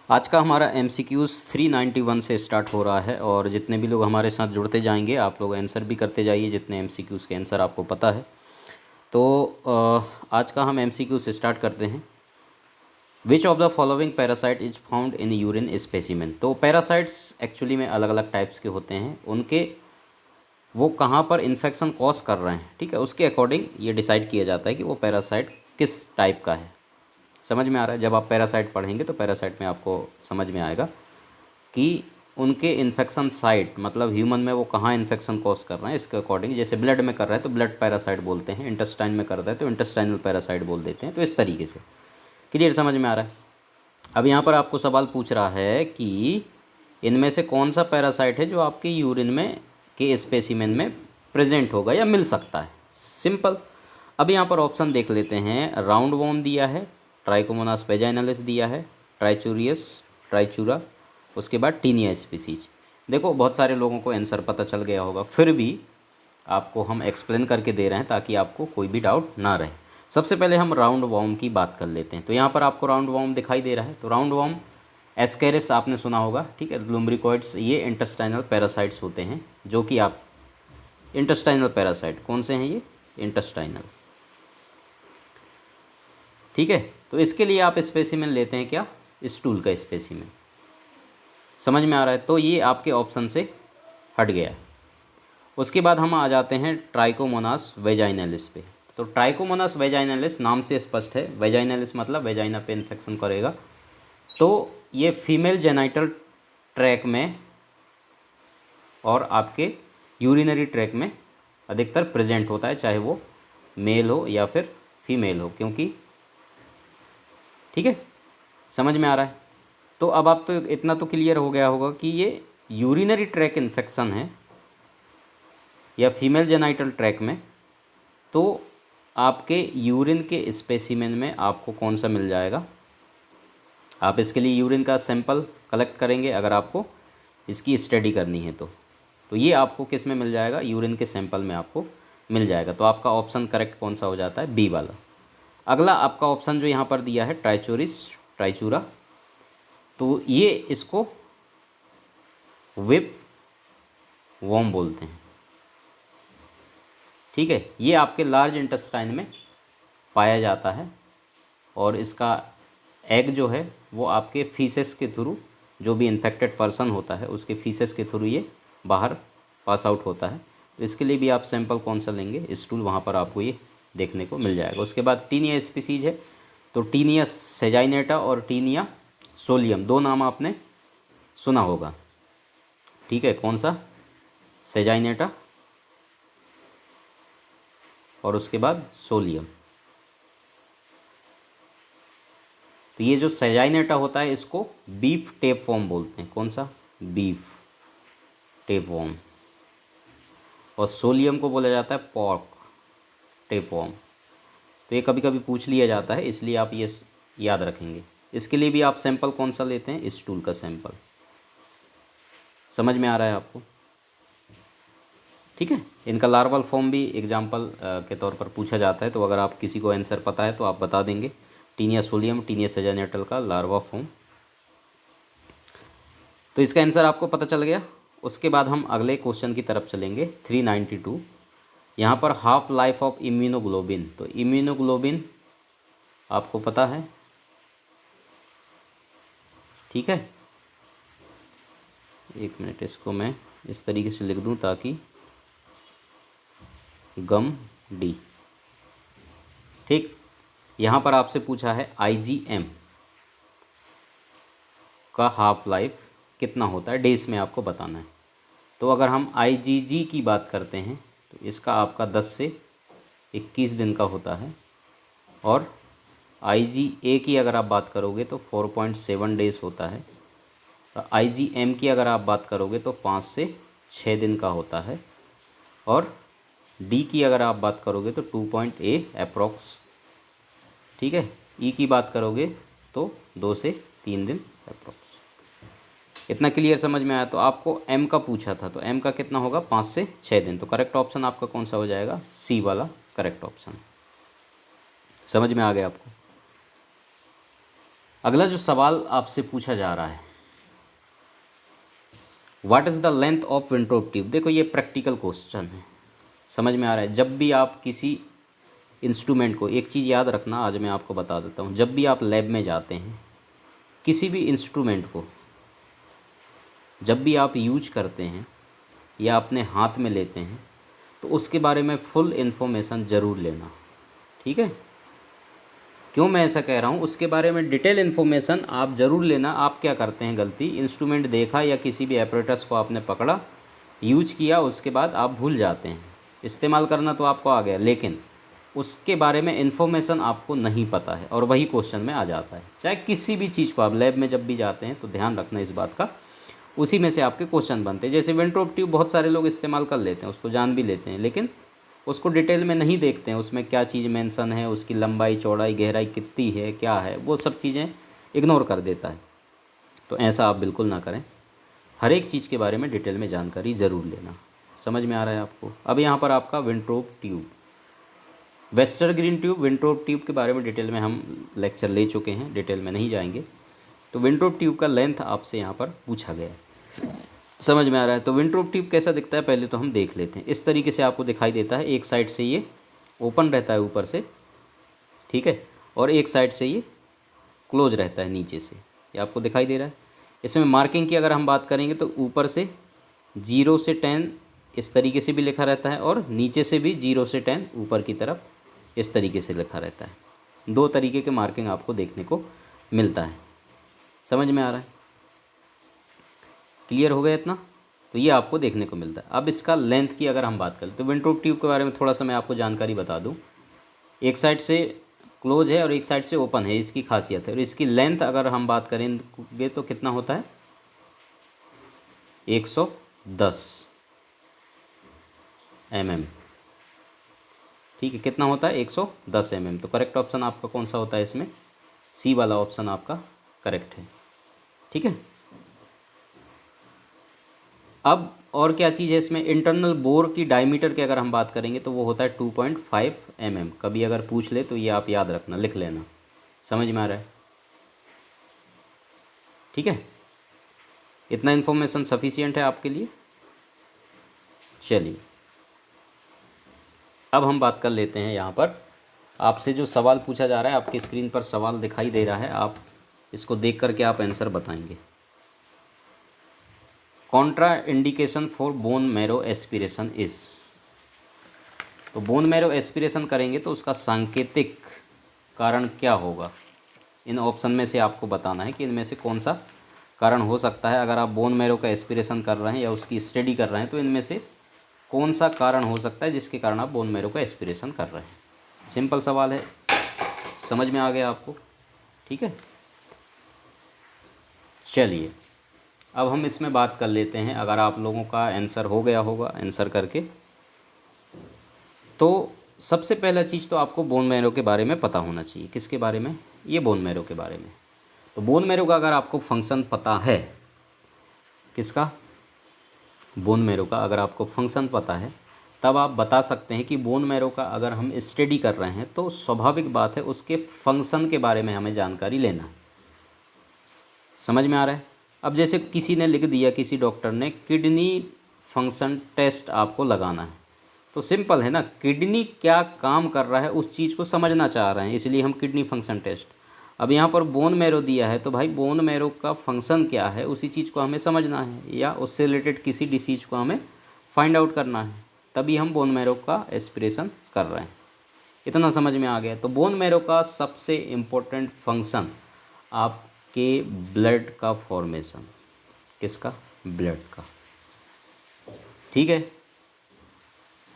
आज का हमारा MCQs 391 से स्टार्ट हो रहा है और जितने भी लोग हमारे साथ जुड़ते जाएंगे आप लोग आंसर भी करते जाइए जितने MCQs के आंसर आपको पता है। तो आज का हम MCQ से स्टार्ट करते हैं। Which of the following parasite is found in urine specimen. तो पैरासाइट्स एक्चुअली में अलग अलग टाइप्स के होते हैं, उनके वो कहाँ पर इन्फेक्शन कॉज कर रहे हैं, ठीक है, उसके अकॉर्डिंग ये डिसाइड किया जाता है कि वो पैरासाइट किस टाइप का है। समझ में आ रहा है? जब आप पैरासाइट पढ़ेंगे तो पैरासाइट में आपको समझ में आएगा कि उनके इन्फेक्शन साइट मतलब ह्यूमन में वो कहाँ इन्फेक्शन कॉज कर रहे हैं, इसके अकॉर्डिंग। जैसे ब्लड में कर रहा है तो ब्लड पैरासाइट बोलते हैं, इंटेस्टाइन में कर रहा है तो इंटेस्टाइनल पैरासाइट बोल देते हैं। तो इस तरीके से क्लियर समझ में आ रहा है। अब यहाँ पर आपको सवाल पूछ रहा है कि इनमें से कौन सा पैरासाइट है जो आपके यूरिन में के स्पेसिमेन में प्रेजेंट होगा या मिल सकता है। सिंपल। अब यहाँ पर ऑप्शन देख लेते हैं। राउंड वॉर्म दिया है, ट्राइकोमोनास वेजाइनलिस दिया है, ट्राइचूरियस, ट्राइचूरा, उसके बाद टीनिया स्पीसीज। देखो बहुत सारे लोगों को आंसर पता चल गया होगा, फिर भी आपको हम एक्सप्लेन करके दे रहे हैं ताकि आपको कोई भी डाउट ना रहे। सबसे पहले हम राउंड वॉर्म की बात कर लेते हैं। तो यहाँ पर आपको राउंड वॉर्म दिखाई दे रहा है। तो राउंड वॉर्म एस्केरिस आपने सुना होगा, ठीक है, लुम्ब्रिकॉइड्स, ये इंटेस्टाइनल पैरासाइट्स होते हैं जो कि आप इंटेस्टाइनल पैरासाइट कौन से हैं, ये इंटेस्टाइनल, ठीक है। तो इसके लिए आप स्पेसिमेन लेते हैं क्या, स्टूल का स्पेसिमेन। समझ में आ रहा है? तो ये आपके ऑप्शन से हट गया है। उसके बाद हम आ जाते हैं ट्राइकोमोनास वेजाइनलिस पे। तो ट्राइकोमोनास वेजाइनलिस नाम से स्पष्ट है, वेजाइनलिस मतलब वेजाइना पे इन्फेक्शन करेगा। तो ये फीमेल जेनाइटल ट्रैक में और आपके यूरिनरी ट्रैक में अधिकतर प्रेजेंट होता है, चाहे वो मेल हो या फिर फीमेल हो, क्योंकि ठीक है, समझ में आ रहा है। तो अब आप तो इतना तो क्लियर हो गया होगा कि ये यूरिनरी ट्रैक इन्फेक्शन है या फीमेल जेनाइटल ट्रैक में। तो आपके यूरिन के स्पेसिमेन में आपको कौन सा मिल जाएगा। आप इसके लिए यूरिन का सैंपल कलेक्ट करेंगे अगर आपको इसकी स्टडी करनी है तो ये आपको किस में मिल जाएगा, यूरिन के सैंपल में आपको मिल जाएगा। तो आपका ऑप्शन करेक्ट कौन सा हो जाता है, बी वाला। अगला आपका ऑप्शन जो यहाँ पर दिया है ट्राइचोरिस, ट्राइचूरा, तो ये इसको विप वॉर्म बोलते हैं, ठीक है। ये आपके लार्ज इंटेस्टाइन में पाया जाता है और इसका एग जो है वो आपके फीसेस के थ्रू, जो भी इन्फेक्टेड पर्सन होता है उसके फीसेस के थ्रू ये बाहर पास आउट होता है। तो इसके लिए भी आप सैंपल कौन सा लेंगे, स्टूल, वहाँ पर आपको ये देखने को मिल जाएगा। उसके बाद टीनिया स्पीसीज है। तो टीनिया सेजाइनेटा और टीनिया सोलियम, दो नाम आपने सुना होगा, ठीक है। कौन सा, सेजाइनेटा और उसके बाद सोलियम। तो ये जो सेजाइनेटा होता है इसको बीफ टेपवॉर्म बोलते हैं। कौन सा, बीफ टेपवॉर्म। और सोलियम को बोला जाता है पॉर्क टेपवॉर्म। तो ये कभी कभी पूछ लिया जाता है, इसलिए आप ये याद रखेंगे। इसके लिए भी आप सैंपल कौन सा लेते हैं, स्टूल का सैंपल। समझ में आ रहा है आपको, ठीक है। इनका लार्वल फॉर्म भी एग्जाम्पल के तौर पर पूछा जाता है, तो अगर आप किसी को आंसर पता है तो आप बता देंगे। टीनिया सोलियम, टीनिया सेजानेटल का लार्वा फॉर्म। तो इसका आंसर आपको पता चल गया। उसके बाद हम अगले क्वेश्चन की तरफ चलेंगे, 392। यहाँ पर हाफ लाइफ ऑफ इम्यूनोग्लोबिन। तो इम्यूनोग्लोबिन आपको पता है, ठीक है। एक मिनट, इसको मैं इस तरीके से लिख दूँ ताकि गम डी, ठीक। यहाँ पर आपसे पूछा है IgM का हाफ लाइफ कितना होता है, डेज में आपको बताना है। तो अगर हम IgG की बात करते हैं तो इसका आपका 10 से 21 दिन का होता है। और IgA की अगर आप बात करोगे तो 4.7 डेज होता है। और IgM की अगर आप बात करोगे तो 5 से 6 दिन का होता है। और डी की अगर आप बात करोगे तो 2.8 अप्रॉक्स, ठीक है। ई की बात करोगे तो 2 से 3 दिन अप्रॉक्स। इतना क्लियर समझ में आया। तो आपको एम का पूछा था, तो एम का कितना होगा, 5 से 6 दिन। तो करेक्ट ऑप्शन आपका कौन सा हो जाएगा, सी वाला करेक्ट ऑप्शन। समझ में आ गया आपको। अगला जो सवाल आपसे पूछा जा रहा है, what is the length of Wintrobe tube. देखो ये प्रैक्टिकल क्वेश्चन है, समझ में आ रहा है। जब भी आप किसी इंस्ट्रूमेंट को, एक चीज़ याद रखना, आज मैं आपको बता देता हूँ, जब भी आप लैब में जाते हैं किसी भी इंस्ट्रूमेंट को जब भी आप यूज करते हैं या अपने हाथ में लेते हैं तो उसके बारे में फुल इन्फॉर्मेशन ज़रूर लेना, ठीक है। क्यों मैं ऐसा कह रहा हूँ, उसके बारे में डिटेल इन्फॉर्मेशन आप ज़रूर लेना। आप क्या करते हैं गलती, इंस्ट्रूमेंट देखा या किसी भी एपरेटस को आपने पकड़ा, यूज किया, उसके बाद आप भूल जाते हैं। इस्तेमाल करना तो आपको आ गया, लेकिन उसके बारे में इन्फॉर्मेशन आपको नहीं पता है और वही क्वेश्चन में आ जाता है। चाहे किसी भी चीज़ को आप लैब में जब भी जाते हैं तो ध्यान रखना इस बात का, उसी में से आपके क्वेश्चन बनते हैं। जैसे विंट्रोप ट्यूब बहुत सारे लोग इस्तेमाल कर लेते हैं, उसको जान भी लेते हैं, लेकिन उसको डिटेल में नहीं देखते हैं, उसमें क्या चीज़ मेंशन है, उसकी लंबाई चौड़ाई गहराई कितनी है, क्या है, वो सब चीज़ें इग्नोर कर देता है। तो ऐसा आप बिल्कुल ना करें, हर एक चीज़ के बारे में डिटेल में जानकारी ज़रूर लेना। समझ में आ रहा है आपको। अब यहाँ पर आपका Wintrobe tube, Wester green tube, Wintrobe tube के बारे में डिटेल में हम लेक्चर ले चुके हैं, डिटेल में नहीं जाएंगे। तो विंट्रोप ट्यूब का लेंथ आपसे यहाँ पर पूछा गया है, समझ में आ रहा है। तो विंट्रोप ट्यूब कैसा दिखता है पहले तो हम देख लेते हैं। इस तरीके से आपको दिखाई देता है, एक साइड से ये ओपन रहता है ऊपर से, ठीक है, और एक साइड से ये क्लोज रहता है नीचे से, ये आपको दिखाई दे रहा है। इसमें मार्किंग की अगर हम बात करेंगे तो ऊपर से 0 से 10 इस तरीके से भी लिखा रहता है और नीचे से भी 0 से 10 ऊपर की तरफ इस तरीके से लिखा रहता है। दो तरीके के मार्किंग आपको देखने को मिलता है, समझ में आ रहा है, क्लियर हो गया इतना। तो ये आपको देखने को मिलता है। अब इसका लेंथ की अगर हम बात करें तो विंट्रोप ट्यूब के बारे में थोड़ा सा मैं आपको जानकारी बता दूं। एक साइड से क्लोज है और एक साइड से ओपन है, इसकी खासियत है। और इसकी लेंथ अगर हम बात करेंगे तो कितना होता है, 110 mm, ठीक है। कितना होता है, 110 mm। तो करेक्ट ऑप्शन आपका कौन सा होता है इसमें, सी वाला ऑप्शन आपका करेक्ट है, ठीक है। अब और क्या चीज़ है इसमें, इंटरनल बोर की डायमीटर की अगर हम बात करेंगे तो वो होता है 2.5 mm। कभी अगर पूछ ले तो ये आप याद रखना, लिख लेना, समझ में आ रहा है, ठीक है। इतना इन्फॉर्मेशन सफिशिएंट है आपके लिए। चलिए अब हम बात कर लेते हैं, यहाँ पर आपसे जो सवाल पूछा जा रहा है, आपकी स्क्रीन पर सवाल दिखाई दे रहा है, आप इसको देख करके आप आंसर बताएंगे। Contra indication for bone marrow aspiration is. तो बोन मैरो एस्पिरेशन करेंगे तो उसका सांकेतिक कारण क्या होगा, इन ऑप्शन में से आपको बताना है कि इनमें से कौन सा कारण हो सकता है। अगर आप बोन मैरो का एस्पिरेशन कर रहे हैं या उसकी स्टडी कर रहे हैं तो इनमें से कौन सा कारण हो सकता है जिसके कारण आप बोन मैरो का एस्पिरेशन कर रहे हैं। सिंपल सवाल है, समझ में आ गया आपको, ठीक है। चलिए अब हम इसमें बात कर लेते हैं। अगर आप लोगों का आंसर हो गया होगा आंसर करके, तो सबसे पहला चीज़ तो आपको बोन मैरो के बारे में पता होना चाहिए। किसके बारे में, ये बोन मैरो के बारे में। तो बोन मैरो का अगर आपको फंक्शन पता है, किसका, बोन मैरो का अगर आपको फंक्शन पता है, तब आप बता सकते हैं कि बोन मैरो का अगर हम स्टडी कर रहे हैं तो स्वाभाविक बात है उसके फंक्शन के बारे में हमें जानकारी लेना है। समझ में आ रहा है। अब जैसे किसी ने लिख दिया, किसी डॉक्टर ने किडनी फंक्शन टेस्ट आपको लगाना है, तो सिंपल है ना, किडनी क्या काम कर रहा है उस चीज़ को समझना चाह रहे हैं, इसलिए हम किडनी फंक्शन टेस्ट। अब यहाँ पर बोन मैरो दिया है तो भाई बोन मैरो का फंक्शन क्या है उसी चीज़ को हमें समझना है, या उससे रिलेटेड किसी डिसीज़ को हमें फाइंड आउट करना है, तभी हम बोन मैरो का एस्पिरेशन कर रहे हैं। इतना समझ में आ गया। तो बोन मैरो का सबसे इम्पोर्टेंट फंक्शन आपके ब्लड का फॉर्मेशन, किसका, ब्लड का, ठीक है,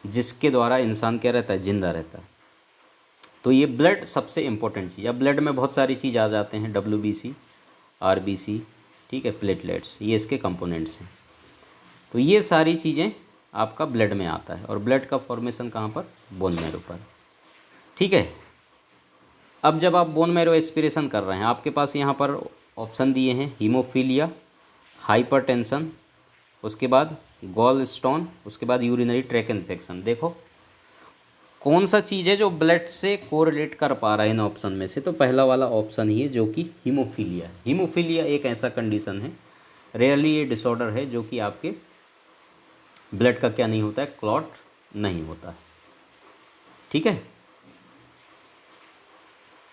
जिसके द्वारा इंसान क्या रहता है, जिंदा रहता है। तो ये ब्लड सबसे इम्पोर्टेंट चीज़। अब ब्लड में बहुत सारी चीज़ आ जाते हैं, WBC, RBC, ठीक है, प्लेटलेट्स, ये इसके कंपोनेंट्स हैं। तो ये सारी चीज़ें आपका ब्लड में आता है और ब्लड का फॉर्मेशन कहाँ पर, बोन मैरो पर, ठीक है। अब जब आप बोन मैरो एस्पिरेशन कर रहे हैं, आपके पास यहाँ पर ऑप्शन दिए हैं, हीमोफीलिया, हाइपरटेंशन, उसके बाद गॉल स्टोन, उसके बाद यूरिनरी ट्रैक इन्फेक्शन। देखो कौन सा चीज़ है जो ब्लड से कोरिलेट कर पा रहा है इन ऑप्शन में से? तो पहला वाला ऑप्शन ही है जो कि हीमोफीलिया। हीमोफीलिया एक ऐसा कंडीशन है, रेयरली ये डिसऑर्डर है जो कि आपके ब्लड का क्या नहीं होता है, क्लॉट नहीं होता है। ठीक है,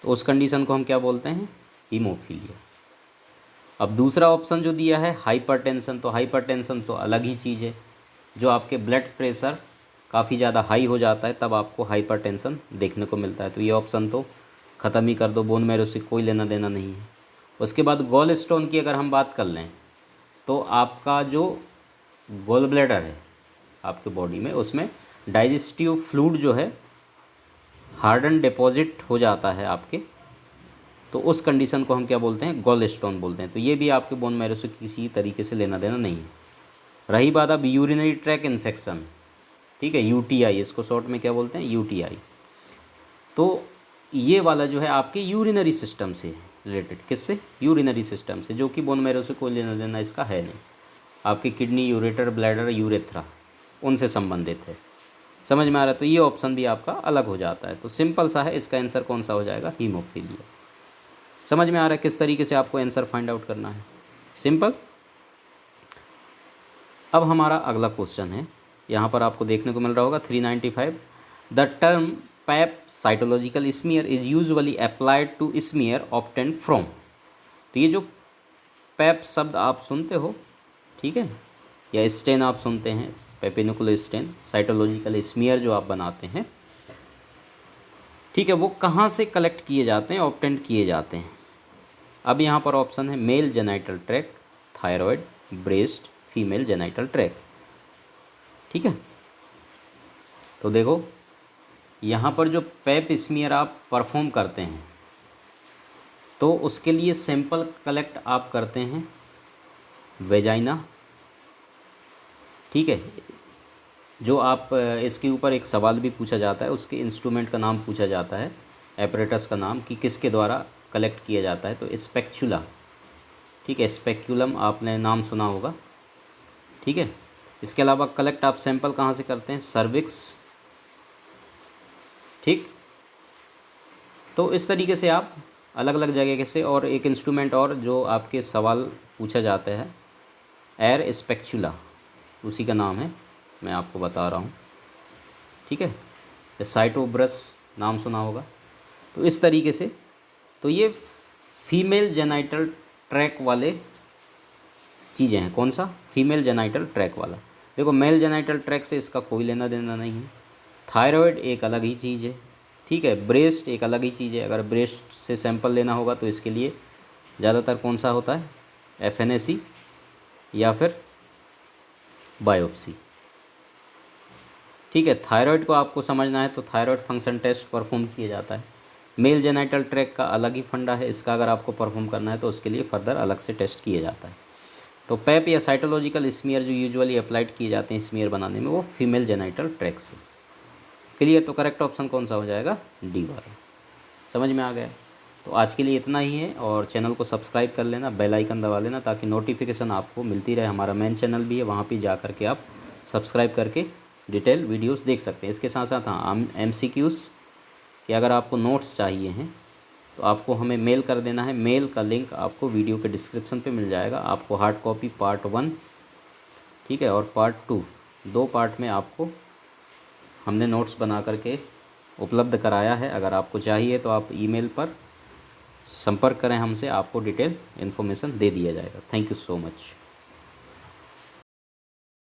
तो उस कंडीशन को हम क्या बोलते हैं, हीमोफीलिया। अब दूसरा ऑप्शन जो दिया है हाइपरटेंशन, तो हाइपरटेंशन तो अलग ही चीज़ है, जो आपके ब्लड प्रेशर काफ़ी ज़्यादा हाई हो जाता है तब आपको हाइपरटेंशन देखने को मिलता है। तो ये ऑप्शन तो ख़त्म ही कर दो, बोन मैरो से कोई लेना देना नहीं है। उसके बाद गॉल स्टोन की अगर हम बात कर लें तो आपका जो गॉल ब्लैडर है आपके बॉडी में, उसमें डाइजेस्टिव फ्लूइड जो है हार्डन डिपॉजिट हो जाता है आपके, तो उस कंडीशन को हम क्या बोलते हैं, गॉल स्टोन बोलते हैं। तो ये भी आपके बोन मैरो से किसी तरीके से लेना देना नहीं है। रही बात अब यूरिनरी ट्रैक इन्फेक्शन, ठीक है, यूटीआई, इसको शॉर्ट में क्या बोलते हैं, यूटीआई। तो ये वाला जो है आपके यूरिनरी सिस्टम से रिलेटेड, किससे, यूरिनरी सिस्टम से, जो कि बोन मैरो से कोई लेना देना इसका है नहीं। आपकी किडनी, यूरेटर, ब्लैडर, यूरेथ्रा, उनसे संबंधित है। समझ में आ रहा है? तो ये ऑप्शन भी आपका अलग हो जाता है। तो सिंपल सा है, इसका आंसर कौन सा हो जाएगा, हीमोफीलिया। समझ में आ रहा है किस तरीके से आपको आंसर फाइंड आउट करना है, सिंपल। अब हमारा अगला क्वेश्चन है, यहाँ पर आपको देखने को मिल रहा होगा 395, the term pap cytological smear is usually applied to smear obtained from. तो ये जो पैप शब्द आप सुनते हो, ठीक है, या स्टेन आप सुनते हैं, पेपिनिकुलर स्टेन, साइटोलॉजिकल स्मीयर जो आप बनाते हैं, ठीक है, वो कहाँ से कलेक्ट किए जाते हैं, ऑब्टेंड किए जाते हैं। अब यहाँ पर ऑप्शन है mail genital tract, thyroid, breast, female genital tract. ठीक है, तो देखो यहाँ पर जो पैप स्मीयर आप परफॉर्म करते हैं तो उसके लिए सैंपल कलेक्ट आप करते हैं वेजाइना, ठीक है। जो आप इसके ऊपर एक सवाल भी पूछा जाता है, उसके इंस्ट्रूमेंट का नाम पूछा जाता है, एपरेटस का नाम, कि किसके द्वारा कलेक्ट किया जाता है, तो स्पेक्चुला, ठीक है, स्पेक्यूलम आपने नाम सुना होगा, ठीक है। इसके अलावा कलेक्ट आप सैंपल कहाँ से करते हैं, सर्विक्स, ठीक। तो इस तरीके से आप अलग अलग जगह से, और एक इंस्ट्रूमेंट और जो आपके सवाल पूछा जाता है, एयर स्पेक्चुला, उसी का नाम है, मैं आपको बता रहा हूँ, ठीक है। साइटोब्रस नाम सुना होगा। तो इस तरीके से, तो ये फीमेल जेनाइटल ट्रैक वाले चीज़ें हैं। कौन सा, फीमेल जेनाइटल ट्रैक वाला। देखो मेल जेनाइटल ट्रैक से इसका कोई लेना देना नहीं है। थायराइड एक अलग ही चीज़ है, ठीक है। ब्रेस्ट एक अलग ही चीज़ है। अगर ब्रेस्ट से सैंपल लेना होगा तो इसके लिए ज़्यादातर कौन सा होता है, एफएनएसी या फिर बायोप्सी, ठीक है। थायराइड को आपको समझना है तो थायराइड फंक्शन टेस्ट परफॉर्म किया जाता है। मेल जेनाइटल ट्रैक का अलग ही फंडा है, इसका अगर आपको परफॉर्म करना है तो उसके लिए फर्दर अलग से टेस्ट किया जाता है। तो पैप या साइटोलॉजिकल स्मीयर जो यूजुअली अप्लाइड किए जाते हैं स्मीयर बनाने में, वो फीमेल जेनाइटल ट्रैक से। क्लियर? तो करेक्ट ऑप्शन कौन सा हो जाएगा, डी वाला। समझ में आ गया? तो आज के लिए इतना ही है, और चैनल को सब्सक्राइब कर लेना, बेल आइकन दबा लेना, ताकि नोटिफिकेशन आपको मिलती रहे। हमारा मेन चैनल भी है, वहाँ पे जा करके आप सब्सक्राइब करके डिटेल वीडियोस देख सकते हैं। इसके साथ साथ हाँ, MCQs कि अगर आपको नोट्स चाहिए हैं तो आपको हमें मेल कर देना है। मेल का लिंक आपको वीडियो के डिस्क्रिप्शन पे मिल जाएगा। आपको हार्ड कॉपी पार्ट 1, ठीक है, और पार्ट 2, 2 पार्ट में आपको हमने नोट्स बना करके उपलब्ध कराया है। अगर आपको चाहिए तो आप ईमेल पर संपर्क करें हमसे, आपको डिटेल इन्फॉर्मेशन दे दिया जाएगा। Thank you so much.